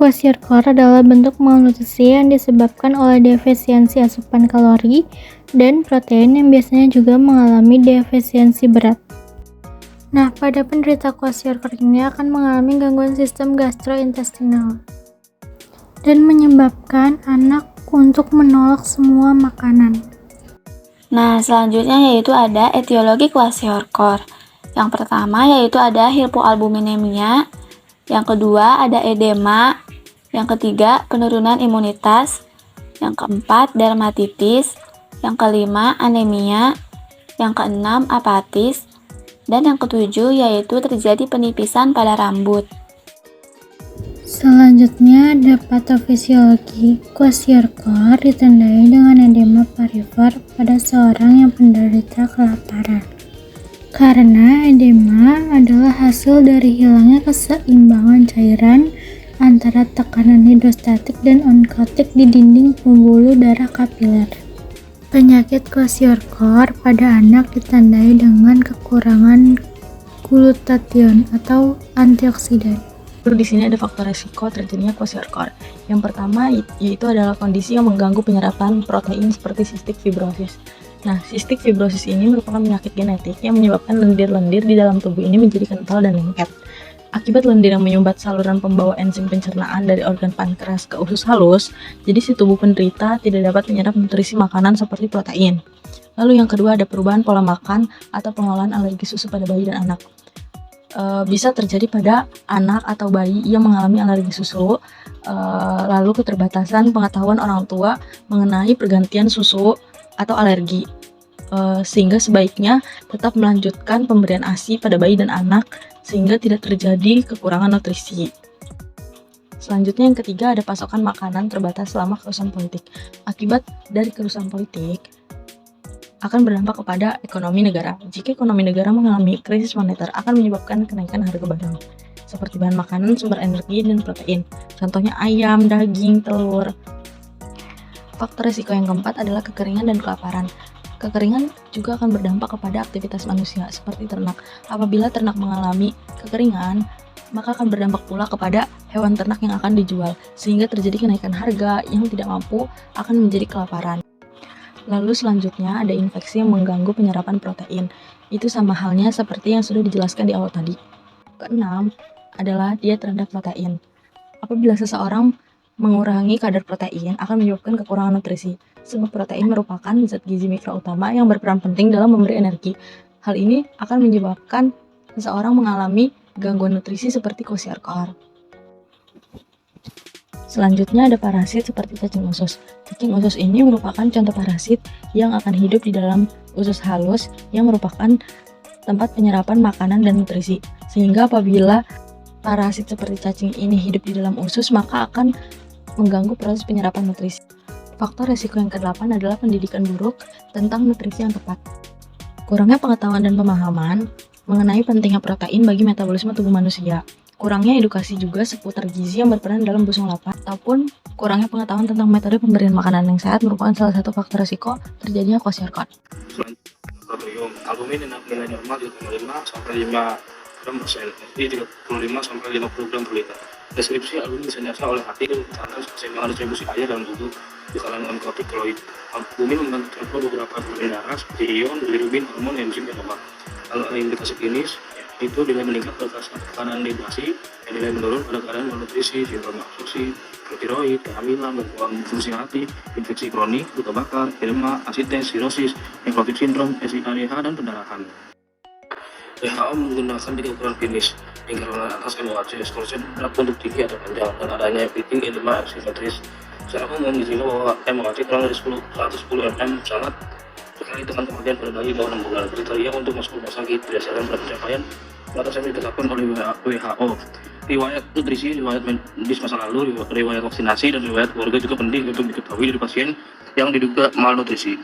Kwashiorkor adalah bentuk malnutrisi yang disebabkan oleh defisiensi asupan kalori dan protein yang biasanya juga mengalami defisiensi berat. Nah, pada penderita kwashiorkor ini akan mengalami gangguan sistem gastrointestinal dan menyebabkan anak untuk menolak semua makanan. Nah, selanjutnya yaitu ada etiologi kwashiorkor. Yang pertama yaitu ada hipoalbuminemia, yang kedua ada edema, yang ketiga penurunan imunitas, yang keempat dermatitis, yang kelima anemia, yang keenam apatis, dan yang ketujuh yaitu terjadi penipisan pada rambut. Selanjutnya ada patofisiologi. Kwashiorkor ditandai dengan edema parifor pada seorang yang penderita kelaparan. Karena edema adalah hasil dari hilangnya keseimbangan cairan antara tekanan hidrostatik dan onkotik di dinding pembuluh darah kapiler. Penyakit kwashiorkor pada anak ditandai dengan kekurangan glutathione atau antioksidan. Di sini ada faktor resiko terjadinya kwashiorkor. Yang pertama yaitu adalah kondisi yang mengganggu penyerapan protein seperti cystic fibrosis. Nah, cystic fibrosis ini merupakan penyakit genetik yang menyebabkan lendir-lendir di dalam tubuh ini menjadi kental dan lengket. Akibat lendir yang menyumbat saluran pembawa enzim pencernaan dari organ pankreas ke usus halus, jadi si tubuh penderita tidak dapat menyerap nutrisi makanan seperti protein. Lalu yang kedua ada perubahan pola makan atau pengolahan alergi susu pada bayi dan anak. Bisa terjadi pada anak atau bayi yang mengalami alergi susu, lalu keterbatasan pengetahuan orang tua mengenai pergantian susu atau alergi, sehingga sebaiknya tetap melanjutkan pemberian ASI pada bayi dan anak sehingga tidak terjadi kekurangan nutrisi. Selanjutnya yang ketiga ada pasokan makanan terbatas selama kerusuhan politik. Akibat dari kerusuhan politik akan berdampak kepada ekonomi negara. Jika ekonomi negara mengalami krisis moneter akan menyebabkan kenaikan harga barang seperti bahan makanan, sumber energi, dan protein. Contohnya ayam, daging, telur. Faktor risiko yang keempat adalah kekeringan dan kelaparan. Kekeringan juga akan berdampak kepada aktivitas manusia seperti ternak. Apabila ternak mengalami kekeringan, maka akan berdampak pula kepada hewan ternak yang akan dijual, sehingga terjadi kenaikan harga yang tidak mampu akan menjadi kelaparan. Lalu selanjutnya ada infeksi yang mengganggu penyerapan protein. Itu sama halnya seperti yang sudah dijelaskan di awal tadi. Keenam adalah diet rendah protein. Apabila seseorang mengurangi kadar protein akan menyebabkan kekurangan nutrisi, sebab protein merupakan zat gizi mikro utama yang berperan penting dalam memberi energi. Hal ini akan menyebabkan seseorang mengalami gangguan nutrisi seperti kwashiorkor. Selanjutnya ada parasit seperti cacing usus. Cacing usus ini merupakan contoh parasit yang akan hidup di dalam usus halus yang merupakan tempat penyerapan makanan dan nutrisi. Sehingga apabila parasit seperti cacing ini hidup di dalam usus, maka akan mengganggu proses penyerapan nutrisi. Faktor resiko yang ke-8 adalah pendidikan buruk tentang nutrisi yang tepat. Kurangnya pengetahuan dan pemahaman mengenai pentingnya protein bagi metabolisme tubuh manusia. Kurangnya edukasi juga seputar gizi yang berperan dalam busung lapar, ataupun kurangnya pengetahuan tentang metode pemberian makanan yang sehat merupakan salah satu faktor resiko terjadinya kwashiorkor. Protein albumin nilai normal 5 sampai 5 gram per sel, jadi 35 sampai 50 gram per liter. Deskripsi albumin bisa diakses oleh hati dan tentang keseimbangan distribusi air dalam tubuh di kalangan onkotik-keloid. Albumin membentuk beberapa protein darah seperti ion, bilirubin, hormon, enzim, dan lemak. Lalu ada indikasi klinis, itu nilai meningkat pada keadaan dehidrasi, nilai menurun pada keadaan malnutrisi, sindrom absorpsi, tiroid, kehamilan, gangguan fungsi hati, infeksi kronik, luka bakar, edema, asites, sirosis, nekrotik sindrom, SIADH, dan pendarahan. WHO menggunakan 3 ukuran klinis, lingkaran atas MOHC, skor berat untuk tinggi atau panjang, dan adanya epiting, edema, simetris. Secara umum disini bahwa MOHC kurang dari 110 mm sangat sekali dengan kematian pada bayi bawah 6 bulan. Kriteria untuk masuk rumah sakit berdasarkan berat pencapaian batas yang ditetapkan oleh WHO. Riwayat nutrisi, riwayat medis masa lalu, riwayat vaksinasi, dan riwayat keluarga juga penting untuk diketahui dari pasien yang diduga malnutrisi.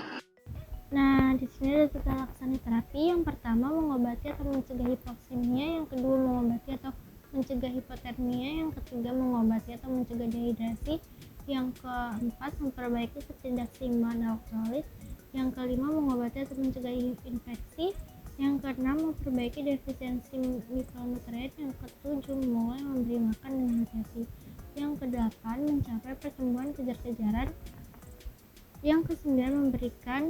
Nah, di sini ada tata laksana terapi. Yang pertama mengobati atau mencegah hipoksemia, yang kedua mengobati atau mencegah hipotermia, yang ketiga mengobati atau mencegah dehidrasi, yang keempat memperbaiki ketidakseimbangan elektrolit, yang kelima mengobati atau mencegah infeksi, yang keenam memperbaiki defisiensi mikronutrien, yang ketujuh mulai memberi makan dengan hati-hati. Yang kedelapan, mencapai pertumbuhan kejar-kejaran. Yang kesembilan, memberikan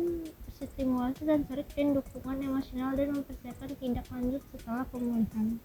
stimulasi sensorik dan dukungan emosional dan mempersiapkan tindak lanjut setelah pemulihan.